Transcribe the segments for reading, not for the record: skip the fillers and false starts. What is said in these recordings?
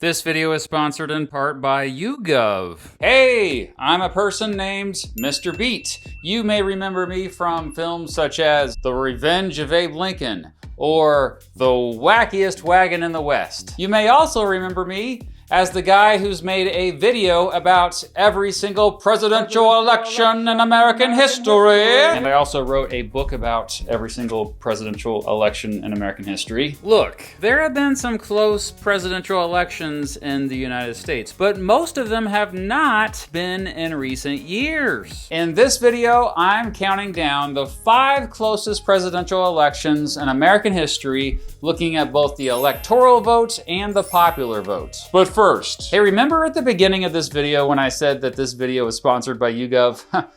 This video is sponsored in part by YouGov. Hey, I'm a person named Mr. Beat. You may remember me from films such as The Revenge of Abe Lincoln or The Wackiest Wagon in the West. You may also remember me as the guy who's made a video about every single presidential election in American history. And I also wrote a book about every single presidential election in American history. Look, there have been some close presidential elections in the United States, but most of them have not been in recent years. In this video, I'm counting down the 5 closest presidential elections in American history, looking at both the electoral vote and the popular vote. But first, hey, remember at the beginning of this video when I said that this video was sponsored by YouGov?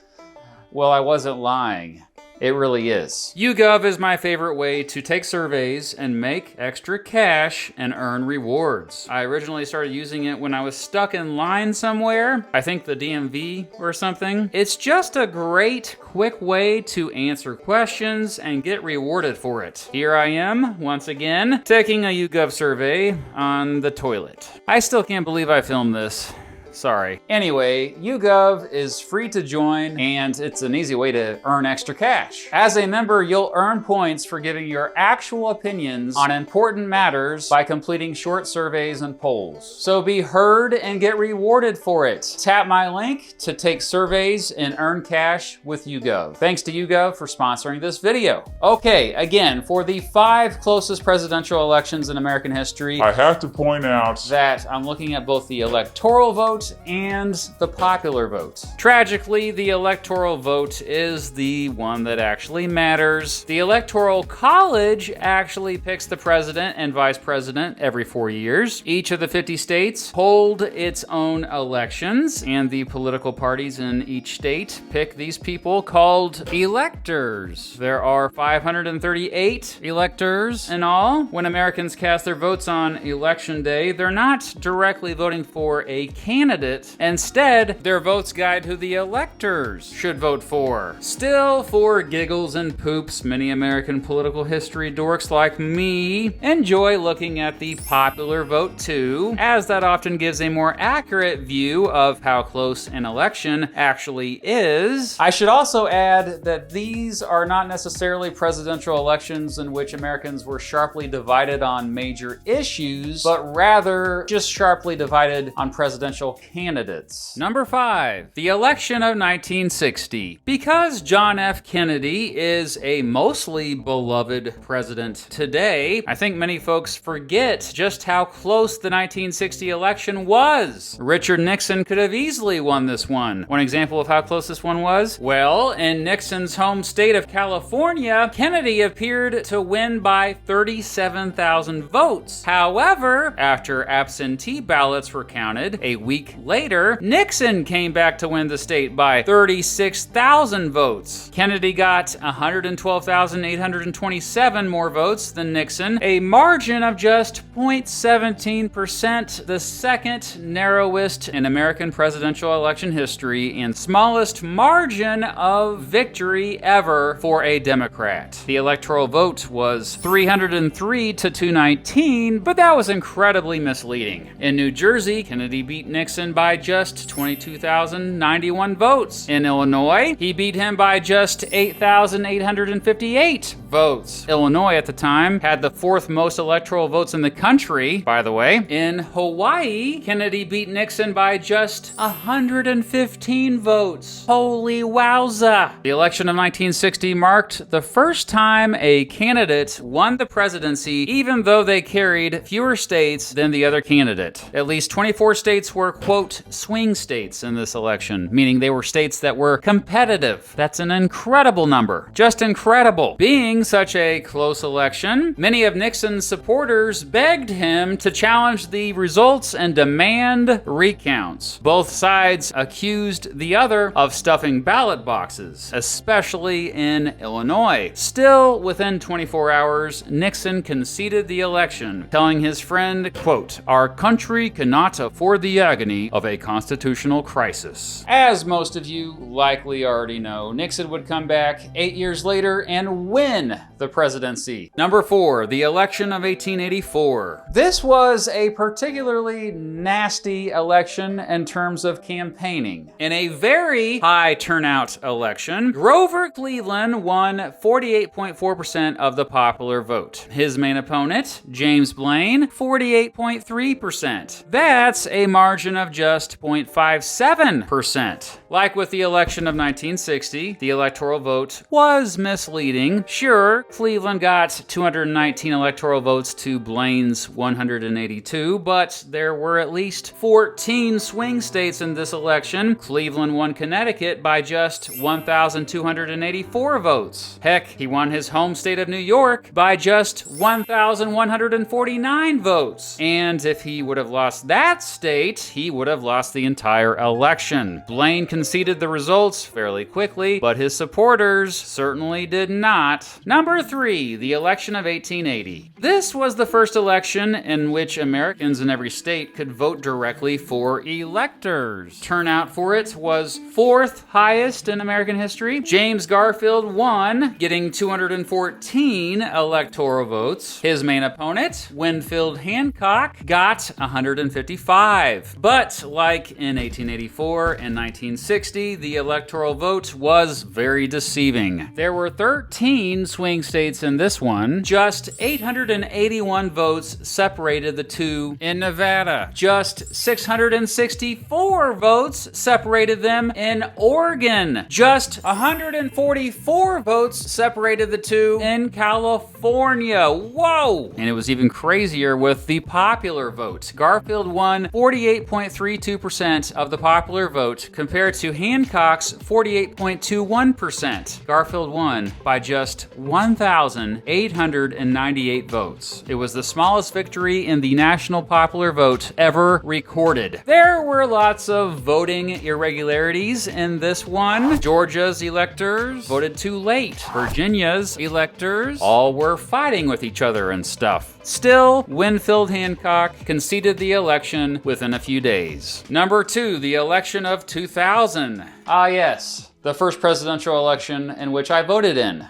Well, I wasn't lying. It really is. YouGov is my favorite way to take surveys and make extra cash and earn rewards. I originally started using it when I was stuck in line somewhere. I think the DMV or something. It's just a great, quick way to answer questions and get rewarded for it. Here I am, once again, taking a YouGov survey on the toilet. I still can't believe I filmed this. Sorry. Anyway, YouGov is free to join and it's an easy way to earn extra cash. As a member, you'll earn points for giving your actual opinions on important matters by completing short surveys and polls. So be heard and get rewarded for it. Tap my link to take surveys and earn cash with YouGov. Thanks to YouGov for sponsoring this video. Okay, again, for the 5 closest presidential elections in American history, I have to point out that I'm looking at both the electoral vote and the popular vote. Tragically, the electoral vote is the one that actually matters. The Electoral College actually picks the president and vice president every 4 years. Each of the 50 states hold its own elections, and the political parties in each state pick these people called electors. There are 538 electors in all. When Americans cast their votes on election day, they're not directly voting for a candidate. Instead, their votes guide who the electors should vote for. Still, for giggles and poops, many American political history dorks like me enjoy looking at the popular vote too, as that often gives a more accurate view of how close an election actually is. I should also add that these are not necessarily presidential elections in which Americans were sharply divided on major issues, but rather just sharply divided on presidential candidates. Number 5, the election of 1960. Because John F. Kennedy is a mostly beloved president today, I think many folks forget just how close the 1960 election was. Richard Nixon could have easily won this one. One example of how close this one was? Well, in Nixon's home state of California, Kennedy appeared to win by 37,000 votes. However, after absentee ballots were counted a week later, Nixon came back to win the state by 36,000 votes. Kennedy got 112,827 more votes than Nixon, a margin of just 0.17%, the second narrowest in American presidential election history and smallest margin of victory ever for a Democrat. The electoral vote was 303 to 219, but that was incredibly misleading. In New Jersey, Kennedy beat Nixon by just 22,091 votes. In Illinois, he beat him by just 8,858 votes. Illinois at the time had the 4th most electoral votes in the country, by the way. In Hawaii, Kennedy beat Nixon by just 115 votes. Holy wowza! The election of 1960 marked the first time a candidate won the presidency even though they carried fewer states than the other candidate. At least 24 states were, quote, swing states in this election, meaning they were states that were competitive. That's an incredible number. Just incredible. Being such a close election, many of Nixon's supporters begged him to challenge the results and demand recounts. Both sides accused the other of stuffing ballot boxes, especially in Illinois. Still, within 24 hours, Nixon conceded the election, telling his friend, quote, "Our country cannot afford the agony epitome of a constitutional crisis. As most of you likely already know, Nixon would come back 8 years later and win the presidency. Number 4, the election of 1884. This was a particularly nasty election in terms of campaigning. In a very high turnout election, Grover Cleveland won 48.4% of the popular vote. His main opponent, James Blaine, 48.3%. That's a margin of just 0.57%. Like with the election of 1960, the electoral vote was misleading. Sure, Cleveland got 219 electoral votes to Blaine's 182, but there were at least 14 swing states in this election. Cleveland won Connecticut by just 1,284 votes. Heck, he won his home state of New York by just 1,149 votes. And if he would have lost that state, he would have lost the entire election. Blaine conceded the results fairly quickly, but his supporters certainly did not. Number 3, the election of 1880. This was the first election in which Americans in every state could vote directly for electors. Turnout for it was 4th highest in American history. James Garfield won, getting 214 electoral votes. His main opponent, Winfield Hancock, got 155. But like in 1884 and 1960, the electoral vote was very deceiving. There were 13 swing states in this one. Just 881 votes separated the two in Nevada. Just 664 votes separated them in Oregon. Just 144 votes separated the two in California. Whoa! And it was even crazier with the popular vote. Garfield won 48.32% of the popular vote compared to Hancock's 48.21%. Garfield won by just 1,898 votes. It was the smallest victory in the national popular vote ever recorded. There were lots of voting irregularities in this one. Georgia's electors voted too late. Virginia's electors all were fighting with each other and stuff. Still, Winfield Hancock conceded the election within a few days. Number 2, the election of 2000. Ah yes, the first presidential election in which I voted in.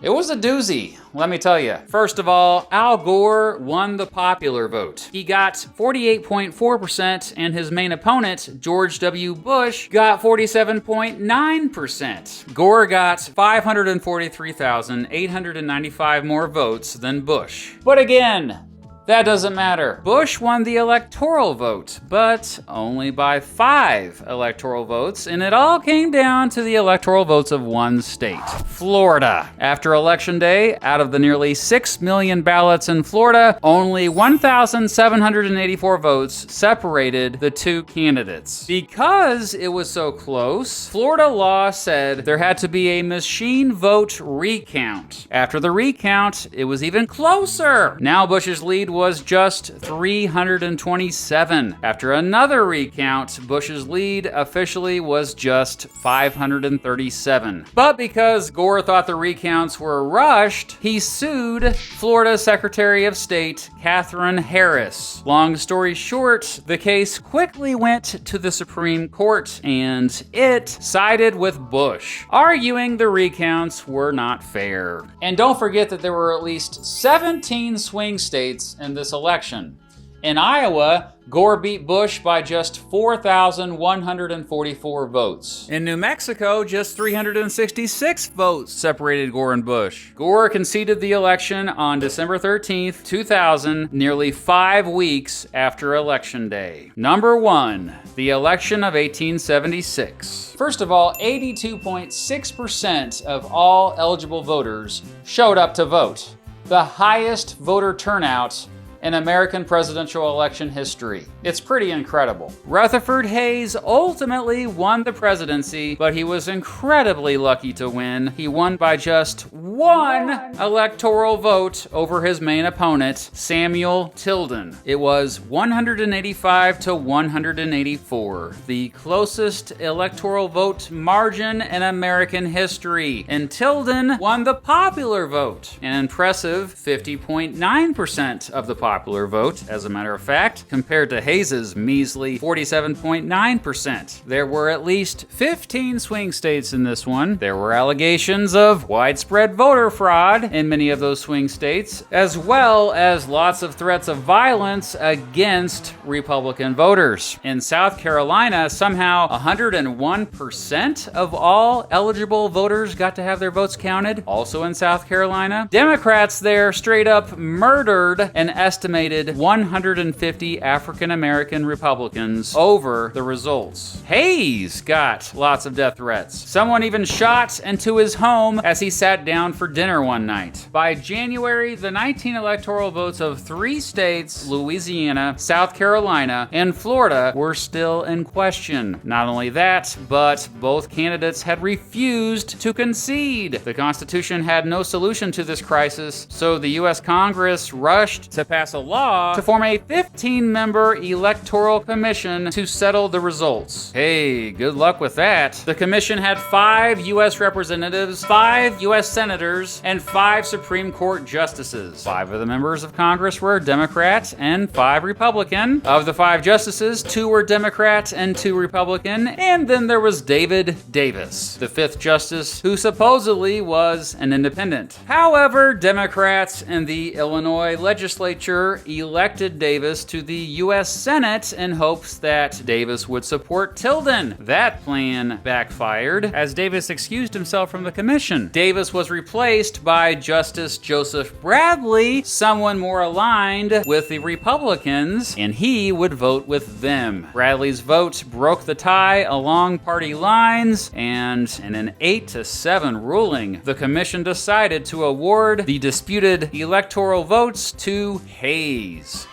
It was a doozy, let me tell you. First of all, Al Gore won the popular vote. He got 48.4%, and his main opponent, George W. Bush, got 47.9%. Gore got 543,895 more votes than Bush. But again, that doesn't matter. Bush won the electoral vote, but only by 5 electoral votes, and it all came down to the electoral votes of one state, Florida. After Election Day, out of the nearly 6 million ballots in Florida, only 1,784 votes separated the two candidates. Because it was so close, Florida law said there had to be a machine vote recount. After the recount, it was even closer. Now Bush's lead was just 327. After another recount, Bush's lead officially was just 537. But because Gore thought the recounts were rushed, he sued Florida Secretary of State Katherine Harris. Long story short, the case quickly went to the Supreme Court, and it sided with Bush, arguing the recounts were not fair. And don't forget that there were at least 17 swing states in this election. In Iowa, Gore beat Bush by just 4,144 votes. In New Mexico, just 366 votes separated Gore and Bush. Gore conceded the election on December 13th, 2000, nearly 5 weeks after Election Day. Number 1, the election of 1876. First of all, 82.6% of all eligible voters showed up to vote, the highest voter turnout in American presidential election history. It's pretty incredible. Rutherford Hayes ultimately won the presidency, but he was incredibly lucky to win. He won by just 1 electoral vote over his main opponent, Samuel Tilden. It was 185 to 184, the closest electoral vote margin in American history. And Tilden won the popular vote, an impressive 50.9% of the popular popular vote, as a matter of fact, compared to Hayes's measly 47.9%. There were at least 15 swing states in this one. There were allegations of widespread voter fraud in many of those swing states, as well as lots of threats of violence against Republican voters. In South Carolina, somehow 101% of all eligible voters got to have their votes counted. Also in South Carolina, Democrats there straight up murdered an estimated 150 African American Republicans over the results. Hayes got lots of death threats. Someone even shot into his home as he sat down for dinner one night. By January, the 19 electoral votes of 3 states, Louisiana, South Carolina, and Florida, were still in question. Not only that, but both candidates had refused to concede. The Constitution had no solution to this crisis, so the U.S. Congress rushed to pass a law to form a 15-member electoral commission to settle the results. Hey, good luck with that. The commission had 5 U.S. representatives, 5 U.S. senators, and 5 Supreme Court justices. 5 of the members of Congress were Democrat and 5 Republican. Of the 5 justices, 2 were Democrat and 2 Republican, and then there was David Davis, the 5th justice, who supposedly was an independent. However, Democrats in the Illinois legislature elected Davis to the U.S. Senate in hopes that Davis would support Tilden. That plan backfired as Davis excused himself from the commission. Davis was replaced by Justice Joseph Bradley, someone more aligned with the Republicans, and he would vote with them. Bradley's vote broke the tie along party lines, and in an 8-7 ruling, the commission decided to award the disputed electoral votes to Hayes.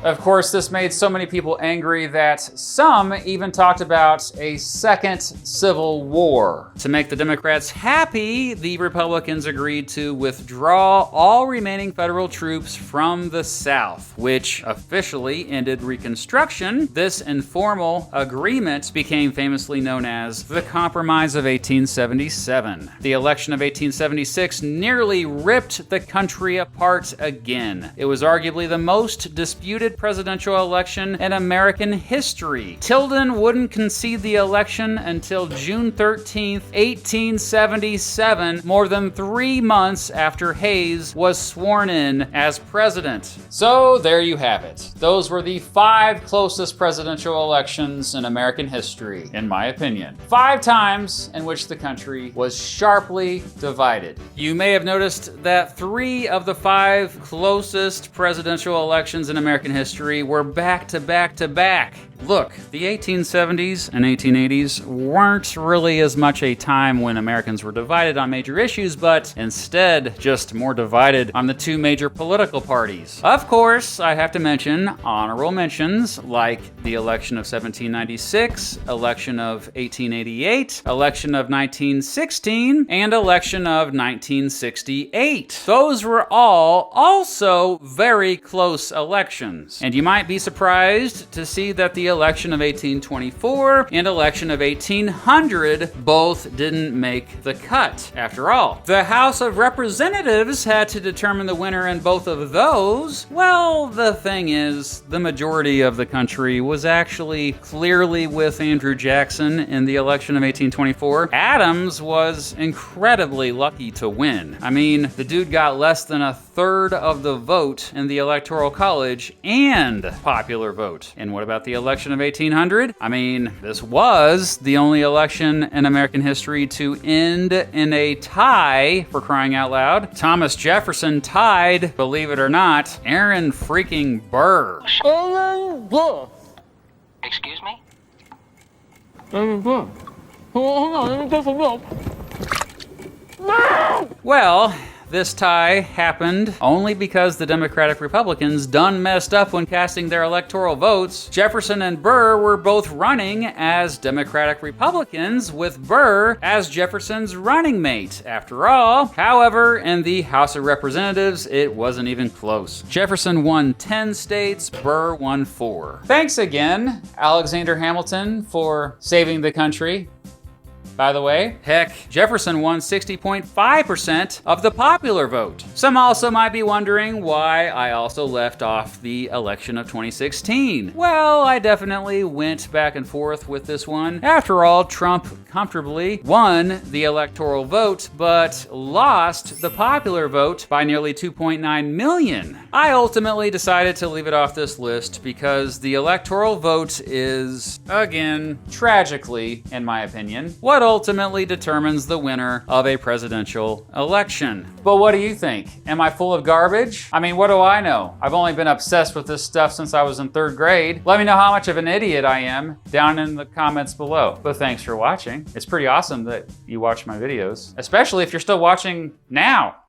Of course, this made so many people angry that some even talked about a second civil war. To make the Democrats happy, the Republicans agreed to withdraw all remaining federal troops from the South, which officially ended Reconstruction. This informal agreement became famously known as the Compromise of 1877. The election of 1876 nearly ripped the country apart again. It was arguably the most disputed presidential election in American history. Tilden wouldn't concede the election until June 13th, 1877, more than 3 months after Hayes was sworn in as president. So there you have it. Those were the 5 closest presidential elections in American history, in my opinion. 5 times in which the country was sharply divided. You may have noticed that 3 of the 5 closest presidential elections in American history were back to back to back. Look, the 1870s and 1880s weren't really as much a time when Americans were divided on major issues, but instead just more divided on the 2 major political parties. Of course, I have to mention honorable mentions like the election of 1796, election of 1888, election of 1916, and election of 1968. Those were all also very close elections. And you might be surprised to see that the election of 1824 and election of 1800 both didn't make the cut. After all, the House of Representatives had to determine the winner in both of those. Well, the thing is, the majority of the country was actually clearly with Andrew Jackson in the election of 1824. Adams was incredibly lucky to win. I mean, the dude got less than 1/3 of the vote in the Electoral College and popular vote. And what about the election of 1800? I mean, this was the only election in American history to end in a tie, for crying out loud. Thomas Jefferson tied, believe it or not, Aaron freaking Burr. Excuse me? Well, this tie happened only because the Democratic Republicans done messed up when casting their electoral votes. Jefferson and Burr were both running as Democratic Republicans, with Burr as Jefferson's running mate, after all. However, in the House of Representatives, it wasn't even close. Jefferson won 10 states, Burr won 4. Thanks again, Alexander Hamilton, for saving the country. by the way. Heck, Jefferson won 60.5% of the popular vote. Some also might be wondering why I also left off the election of 2016. Well, I definitely went back and forth with this one. After all, Trump comfortably won the electoral vote, but lost the popular vote by nearly 2.9 million. I ultimately decided to leave it off this list because the electoral vote is, again, tragically, in my opinion, what ultimately determines the winner of a presidential election. But what do you think? Am I full of garbage? I mean, what do I know? I've only been obsessed with this stuff since I was in 3rd grade. Let me know how much of an idiot I am down in the comments below. But thanks for watching. It's pretty awesome that you watch my videos, especially if you're still watching now.